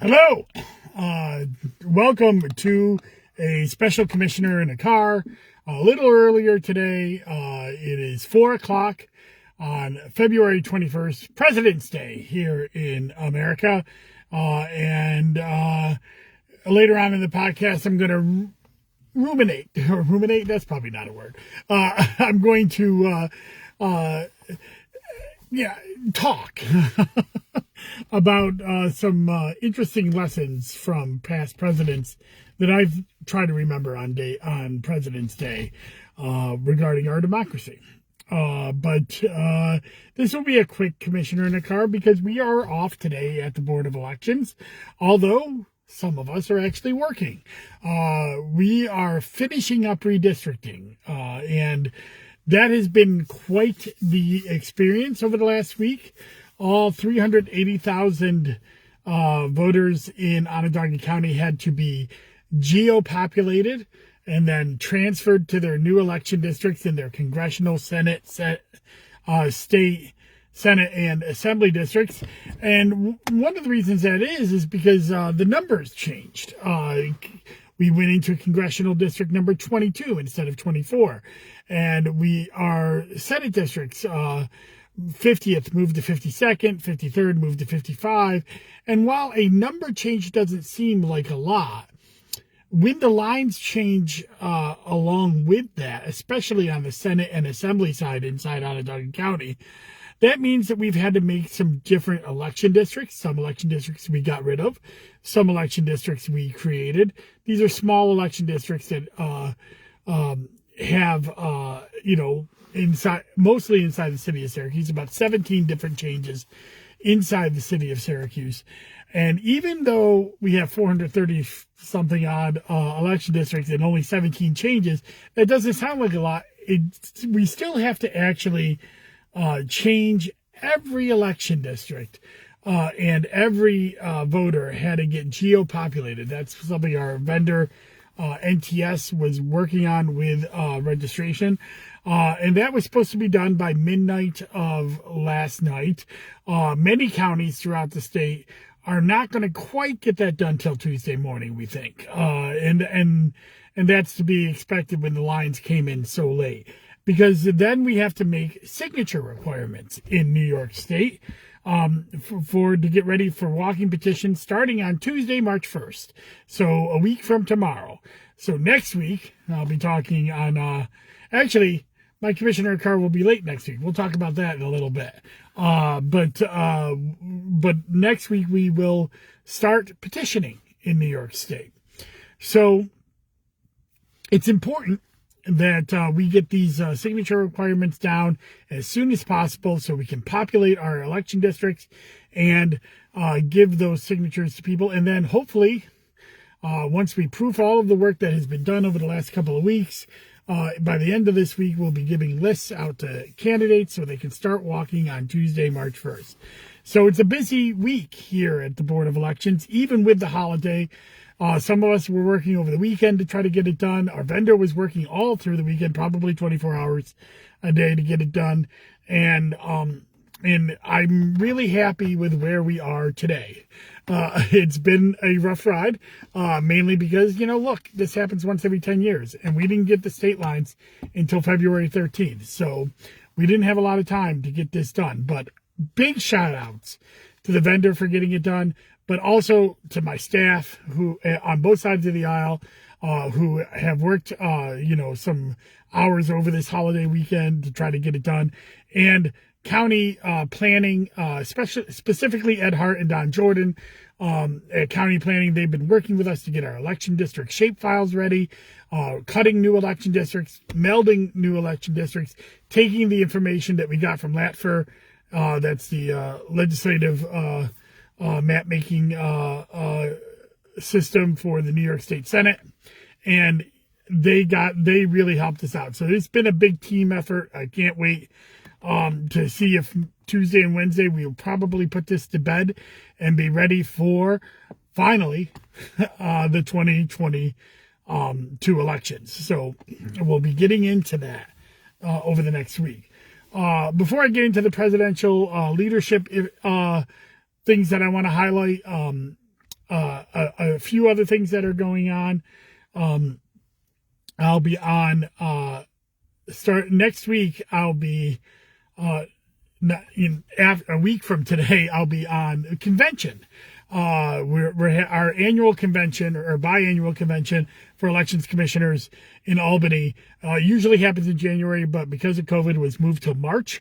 Hello. Welcome to a special commissioner in a car. A little earlier today, it is 4 o'clock on February 21st, President's Day here in America. And later on in the podcast, I'm going to ruminate. Ruminate? That's probably not a word. I'm going to talk about some interesting lessons from past presidents that I've tried to remember on President's Day regarding our democracy. But this will be a quick commissioner in a car because we are off today at the Board of Elections, although some of us are actually working. We are finishing up redistricting, and that has been quite the experience over the last week. All 380,000 voters in Onondaga County had to be geopopulated and then transferred to their new election districts in their congressional, Senate, state, Senate, and Assembly districts. And one of the reasons that is because the numbers changed. We went into congressional district number 22 instead of 24. And our Senate districts, 50th moved to 52nd, 53rd moved to 55. And while a number change doesn't seem like a lot, when the lines change along with that, especially on the Senate and Assembly side inside Onondaga County, that means that we've had to make some different election districts. Some election districts we got rid of. Some election districts we created. These are small election districts that have, mostly inside the city of Syracuse, about 17 different changes inside the city of Syracuse. And even though we have 430 something odd election districts and only 17 changes, that doesn't sound like a lot. We still have to actually change every election district, and every voter had to get geopopulated. That's something our vendor NTS was working on with registration. And that was supposed to be done by midnight of last night. Many counties throughout the state are not going to quite get that done till Tuesday morning, we think. And that's to be expected when the lines came in so late. Because then we have to make signature requirements in New York State to get ready for walking petitions starting on Tuesday, March 1st. So a week from tomorrow. So next week, I'll be talking on, actually, my commissioner car will be late next week. We'll talk about that in a little bit. But next week we will start petitioning in New York State. So it's important that we get these signature requirements down as soon as possible so we can populate our election districts and give those signatures to people. And then hopefully, once we proof all of the work that has been done over the last couple of weeks, by the end of this week, we'll be giving lists out to candidates so they can start walking on Tuesday, March 1st. So it's a busy week here at the Board of Elections, even with the holiday. Some of us were working over the weekend to try to get it done. Our vendor was working all through the weekend, probably 24 hours a day to get it done. And I'm really happy with where we are today. It's been a rough ride, mainly because, look, this happens once every 10 years, and we didn't get the state lines until February 13th. So we didn't have a lot of time to get this done. But big shout outs to the vendor for getting it done, but also to my staff who on both sides of the aisle, who have worked, some hours over this holiday weekend to try to get it done, and county planning, specifically Ed Hart and Don Jordan at county planning. They've been working with us to get our election district shape files ready, cutting new election districts, melding new election districts, taking the information that we got from LATFR, that's the legislative map making system for the New York State Senate, and they really helped us out. So it's been a big team effort. I can't wait to see if Tuesday and Wednesday we'll probably put this to bed and be ready for finally the 2022 elections. So we'll be getting into that over the next week. Before I get into the presidential leadership things that I want to highlight, a few other things that are going on. I'll be on, start next week. I'll be, a week from today, I'll be on a convention. We're our annual convention or biannual convention for elections commissioners in Albany. Usually happens in January, but because of COVID, was moved to March.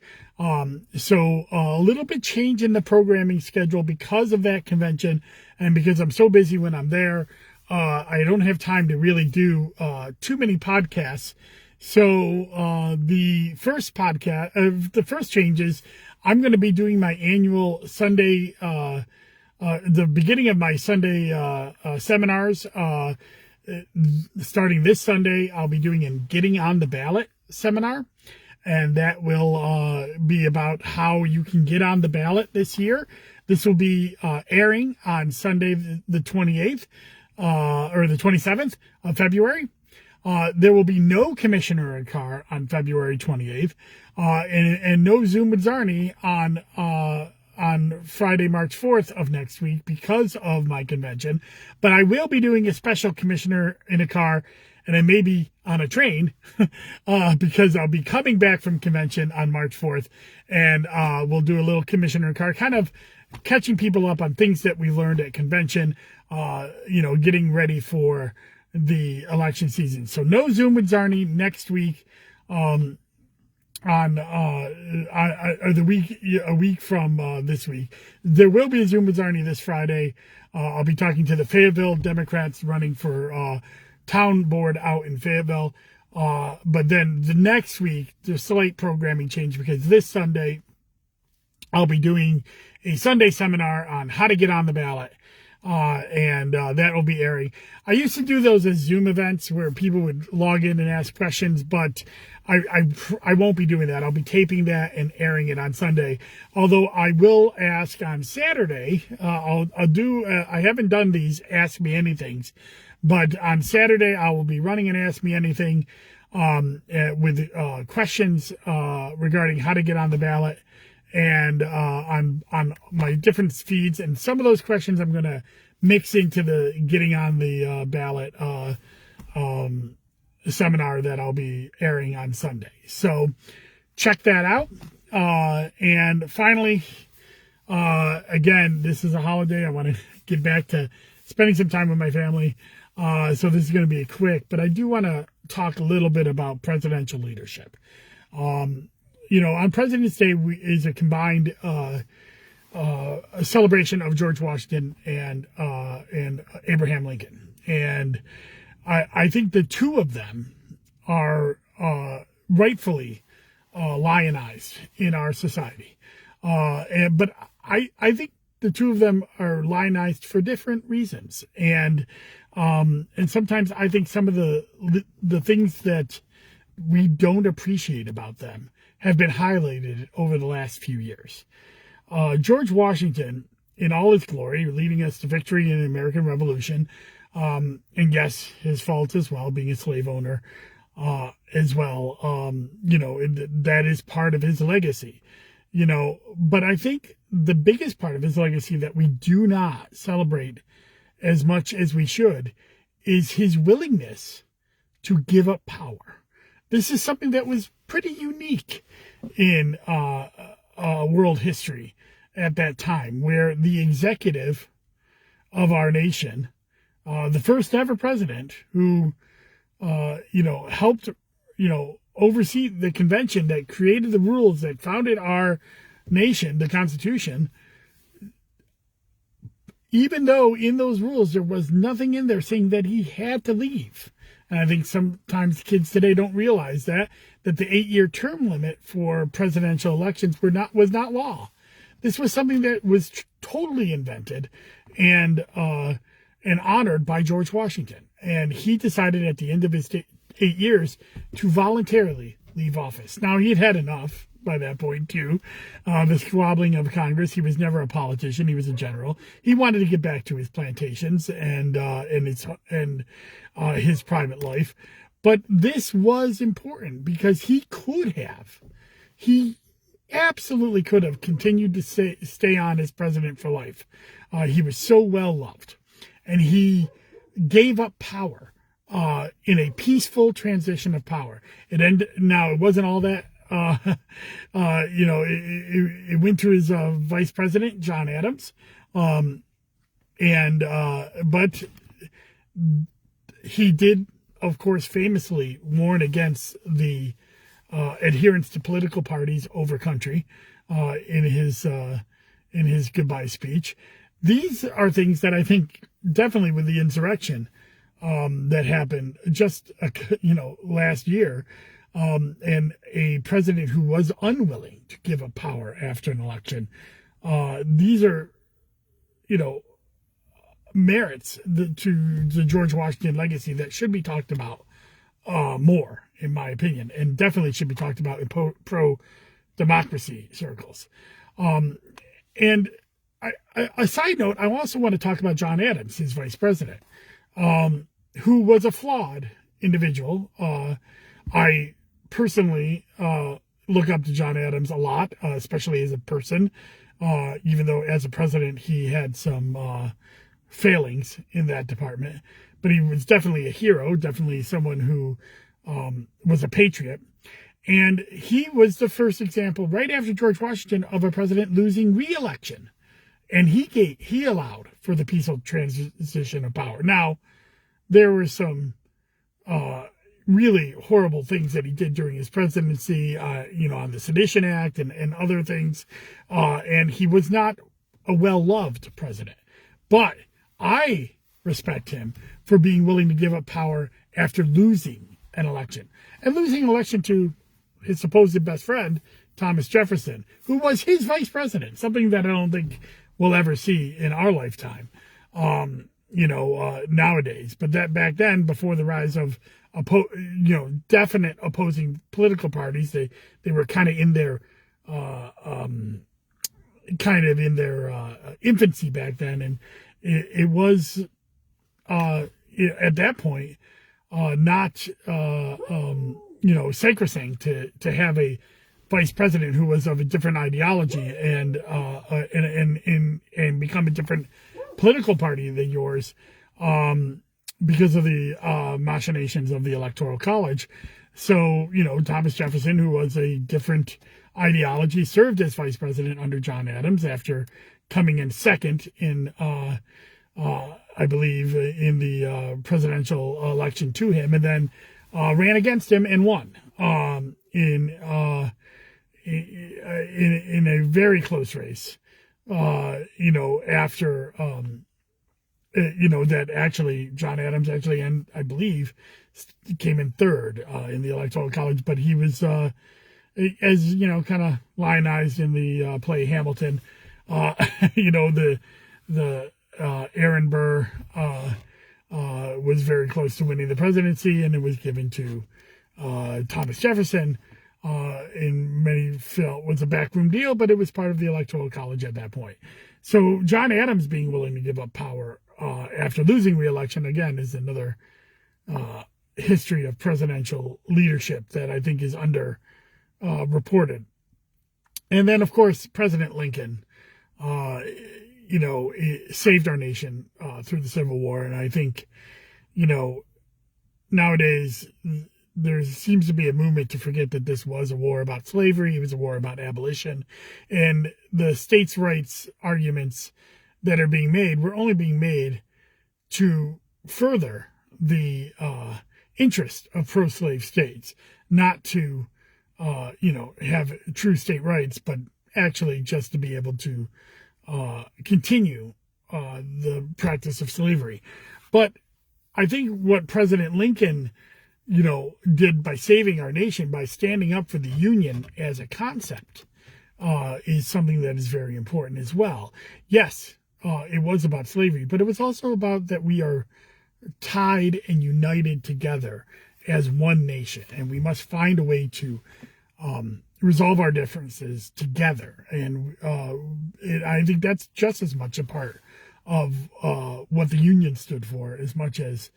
So a little bit change in the programming schedule because of that convention, and because I'm so busy when I'm there, I don't have time to really do too many podcasts. So the first change is I'm going to be doing my annual Sunday. The beginning of my Sunday seminars, starting this Sunday, I'll be doing a Getting on the Ballot seminar, and that will be about how you can get on the ballot this year. This will be airing on Sunday the 28th or the 27th of February. There will be no Commissioner in Car on February 28th, and no Zoom with Zarni on Friday, March 4th of next week because of my convention. But I will be doing a special Commissioner in a Car, and I may be on a train because I'll be coming back from convention on March 4th, and we'll do a little Commissioner in a Car, kind of catching people up on things that we learned at convention, getting ready for the election season. So no Zoom with Zarni next week. A week from this week. There will be a Zoom with Zarni this Friday. I'll be talking to the Fayetteville Democrats running for town board out in Fayetteville. But then the next week, the slight programming change because this Sunday I'll be doing a Sunday seminar on how to get on the ballot. And that will be airing. I used to do those as Zoom events where people would log in and ask questions, but I won't be doing that. I'll be taping that and airing it on Sunday. Although I will ask on Saturday. I'll do. I haven't done these Ask Me Anythings, but on Saturday I will be running an Ask Me Anything with questions regarding how to get on the ballot. And on my different feeds, and some of those questions I'm going to mix into the Getting on the Ballot seminar that I'll be airing on Sunday. So check that out. And finally, again, this is a holiday. I want to get back to spending some time with my family. So this is going to be quick, but I do want to talk a little bit about presidential leadership. On President's Day is a combined celebration of George Washington and Abraham Lincoln, and I think the two of them are rightfully lionized in our society, but I think the two of them are lionized for different reasons, and sometimes I think some of the things that we don't appreciate about them have been highlighted over the last few years. George Washington, in all his glory, leading us to victory in the American Revolution, and yes, his fault as well, being a slave owner as well. That is part of his legacy. But I think the biggest part of his legacy that we do not celebrate as much as we should is his willingness to give up power. This is something that was pretty unique in world history at that time, where the executive of our nation, the first ever president who, helped, oversee the convention that created the rules that founded our nation, the Constitution, even though in those rules there was nothing in there saying that he had to leave. And I think sometimes kids today don't realize that the 8-year term limit for presidential elections was not law. This was something that was totally invented and honored by George Washington. And he decided at the end of his 8 years to voluntarily leave office. Now, he had had enough by that point, too. The squabbling of Congress. He was never a politician. He was a general. He wanted to get back to his plantations and his private life. But this was important because he absolutely could have continued to stay on as president for life. He was so well loved. and he gave up power in a peaceful transition of power. Now, it wasn't all that. It went to his vice president, John Adams, but he did, of course, famously warn against the adherence to political parties over country in his goodbye speech. These are things that I think definitely with the insurrection that happened just last year, and a president who was unwilling to give up power after an election. These are, merits to the George Washington legacy that should be talked about more, in my opinion, and definitely should be talked about in pro-democracy circles. And a side note, I also want to talk about John Adams, his vice president, who was a flawed individual. I personally look up to John Adams a lot, especially as a person, even though as a president he had some failings in that department. But he was definitely a hero, definitely someone who was a patriot. And he was the first example, right after George Washington, of a president losing re-election. And he allowed for the peaceful transition of power. Now, there were some really horrible things that he did during his presidency, on the Sedition Act and other things. And he was not a well-loved president. But I respect him for being willing to give up power after losing an election. And losing an election to his supposed best friend, Thomas Jefferson, who was his vice president, something that I don't think we'll ever see in our lifetime, nowadays. But that back then, before the rise of definite opposing political parties, they were kind of in their infancy back then, and it was at that point not sacrosanct to have a vice president who was of a different ideology and become a different political party than yours, because of the machinations of the Electoral College. So, Thomas Jefferson, who was a different ideology, served as vice president under John Adams after coming in second in, I believe, in the presidential election to him, and then ran against him and won in a very close race. After that actually John Adams and I believe came in third in the Electoral College, but he was kind of lionized in the play Hamilton. The Aaron Burr was very close to winning the presidency, and it was given to Thomas Jefferson. And many felt was a backroom deal, but it was part of the Electoral College at that point. So John Adams being willing to give up power after losing re-election, again, is another history of presidential leadership that I think is under reported. And then, of course, President Lincoln, saved our nation through the Civil War. And I think, nowadays there seems to be a movement to forget that this was a war about slavery. It was a war about abolition. And the states' rights arguments that are being made were only being made to further the interest of pro-slave states, not to, have true state rights, but actually just to be able to continue the practice of slavery. But I think what President Lincoln did by saving our nation, by standing up for the Union as a concept, is something that is very important as well. Yes, it was about slavery, but it was also about that we are tied and united together as one nation, and we must find a way to resolve our differences together. And I think that's just as much a part of what the Union stood for, as much as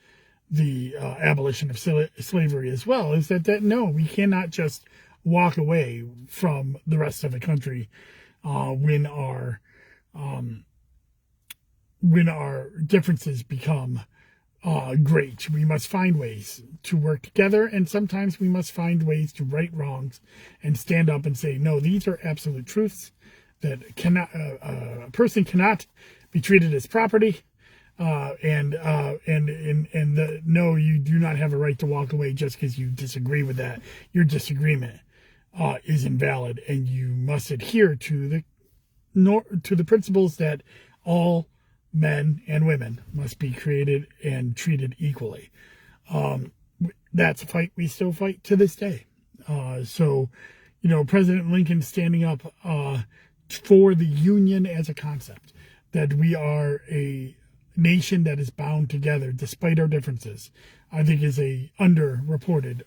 the abolition of slavery as well, is that no, we cannot just walk away from the rest of the country when our when our differences become great. We must find ways to work together, and sometimes we must find ways to right wrongs and stand up and say, no, these are absolute truths that cannot a person cannot be treated as property. No, you do not have a right to walk away just because you disagree with that. Your disagreement is invalid, and you must adhere to the principles that all men and women must be created and treated equally. That's a fight we still fight to this day. President Lincoln standing up for the Union as a concept, that we are a nation that is bound together despite our differences, I think is a underreported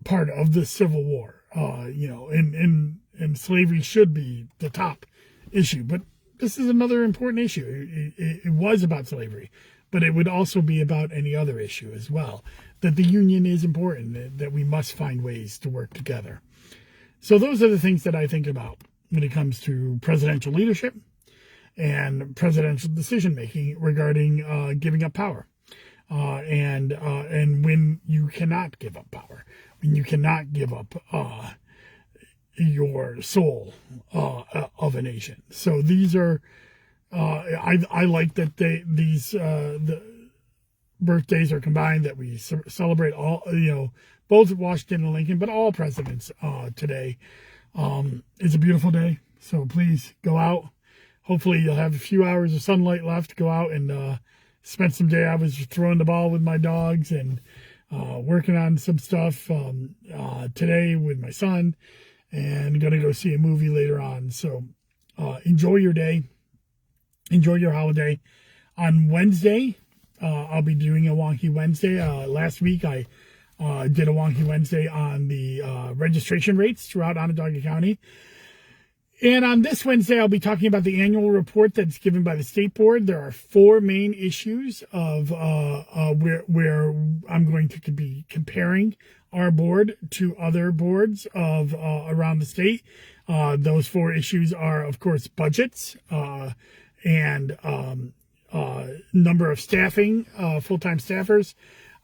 part of the Civil War. And slavery should be the top issue, but this is another important issue. It was about slavery, but it would also be about any other issue as well, that the Union is important, that we must find ways to work together. So those are the things that I think about when it comes to presidential leadership and presidential decision-making regarding giving up power, and when you cannot give up power, when you cannot give up your soul of a nation. So these are, I like that the birthdays are combined, that we celebrate all, both Washington and Lincoln, but all presidents today. It's a beautiful day, so please go out. Hopefully you'll have a few hours of sunlight left to go out and spend some day. I was throwing the ball with my dogs and working on some stuff today with my son, and going to go see a movie later on. So enjoy your day. Enjoy your holiday. On Wednesday, I'll be doing a Wonky Wednesday. Last week, I did a Wonky Wednesday on the registration rates throughout Onondaga County. And on this Wednesday, I'll be talking about the annual report that's given by the State Board. There are 4 main issues of where I'm going to be comparing our board to other boards of around the state. Those 4 issues are, of course, budgets and number of staffing, full-time staffers,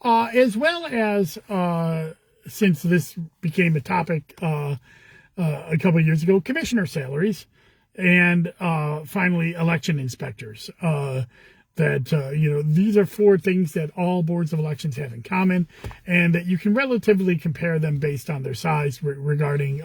as well as, since this became a topic a couple of years ago, commissioner salaries, and finally election inspectors. These are 4 things that all boards of elections have in common, and that you can relatively compare them based on their size regarding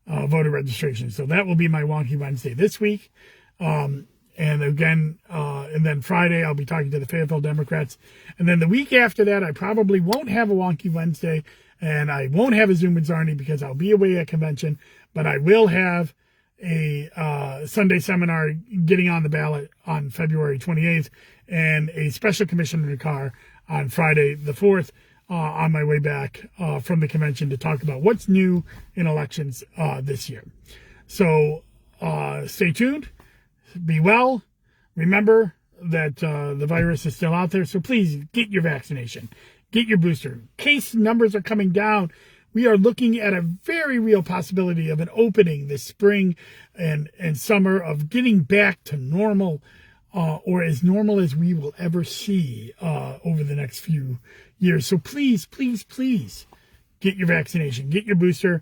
voter registration. So that will be my Wonky Wednesday this week. And then Friday, I'll be talking to the Fayetteville Democrats. And then the week after that, I probably won't have a Wonky Wednesday, and I won't have a Zoom with Zarni because I'll be away at convention, but I will have a Sunday seminar getting on the ballot on February 28th, and a special commissioner car on Friday the 4th on my way back from the convention to talk about what's new in elections this year. So stay tuned. Be well. Remember that the virus is still out there, so please get your vaccination. Get your booster. Case numbers are coming down. We are looking at a very real possibility of an opening this spring and summer, of getting back to normal, or as normal as we will ever see over the next few years. So please, please, please get your vaccination. Get your booster.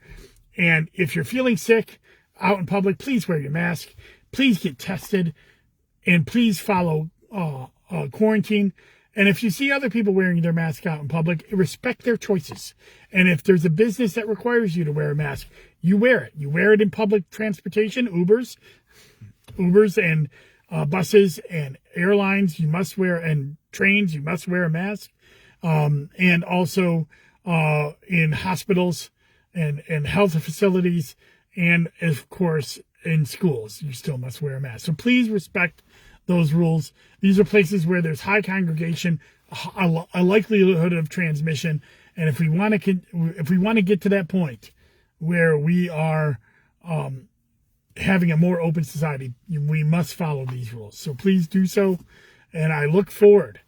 And if you're feeling sick out in public, please wear your mask. Please get tested. And please follow quarantine. And if you see other people wearing their mask out in public, respect their choices. And if there's a business that requires you to wear a mask, you wear it. You wear it in public transportation, Ubers and buses and airlines, you must wear, and trains, you must wear a mask. And also in hospitals and health facilities, and of course in schools, you still must wear a mask. So please respect those rules. These are places where there's high congregation, a likelihood of transmission, and if we want to get to that point where we are having a more open society, we must follow these rules. So please do so, and I look forward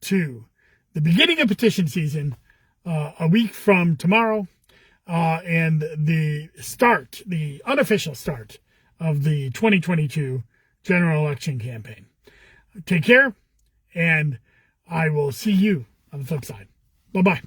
to the beginning of petition season a week from tomorrow, and the unofficial start of the 2022 general election campaign. Take care, and I will see you on the flip side. Bye-bye.